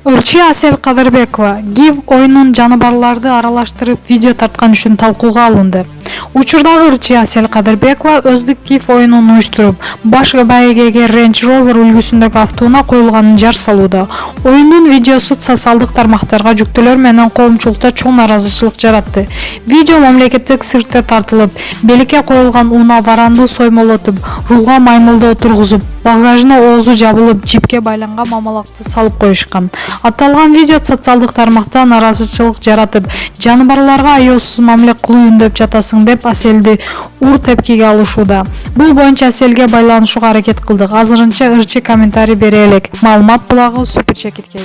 Ырчы Асел Кадырбекова GIF оюнун жаныбарларды аралаштырып видео тарткан үчүн талкууга алынды. Учурдагы Ырчы Асел Кадырбекова өздүк GIF оюнун уюштуруп, баш бәйгеге Range Rover үлгүсүндөгү автоунаа коюлганын жар салууда. Оюндун видеосу социалдык тармактарга жүктөлөр менен коомчулукта чоң наразычылык жаратты. Видео мамлекеттик сыртта тартылып, белекке коюлган унаа варанды соймолотуп, рулга маймылды отургузуп, багажына оозу жабылып, жипке байланган мамалакты салып коюшкан. Аталган видео социалдык тармакта наразычылык жаратып, жаныбарларга аяосуз мамиле кылуу үндөп жатасың деп Аселди ур тепкиге алышууда. Бул боюнча Аселге байланышууга аракет кылдык. Азырынча Ырчы комментарий бере элек. Маалымат булагы Супер Чекитке.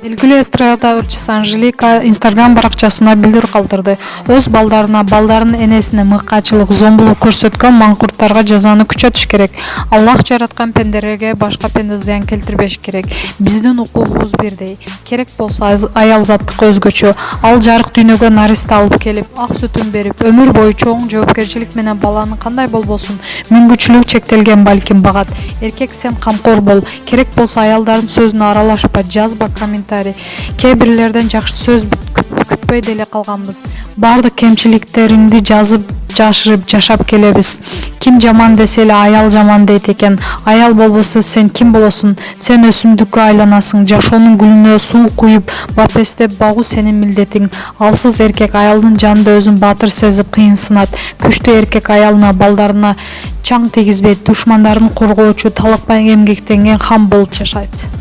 Белгилүү эстрада ырчысы Анжелика Instagram баракчасына билдирүү калтырды. Өз балдарын энесине мыкаачылык, зомбулук көрсөткөн маңкурттарга жазаны күчөтүш керек. Аллах жараткан пенделерге башка пенде зыян келтирбеш керек. Биздин укугубуз бирдей. Керек болсо аял заттыкы өзгөчө. Ал жарык дүйнөгө нариста алып келип, ак сүтүн берип, өмүр бою чоң жоопкерчилик менен баланы кандай болбосун, мүмкүнчүлүгү чектелген балким багат. Эркек сен камкор бол. Керек болсо аялдардын сөзүнө аралашпа, жазба комментарий. Кээ бирлерден жакшы сөз күтпөй деле калганбыз. Бардык кемчиликтериңди жазып, жашырып жашап келебиз. Ким жаман десе эле аял жаман дейт экен. Аял болбосо сен ким болосуң? Сен өсүмдүккө айланасың. Жашоонун гүлүнө суу куюп, бапестеп багуу сенин милдетиң. Алсыз эркек аялдын жанында өзүн баатыр сезип кыйынсынат. Күчтүү эркек аялына, балдарына чаң тийгизбейт, душмандарын коргоочу, талакпай эмгектенген хам болуп жашайт.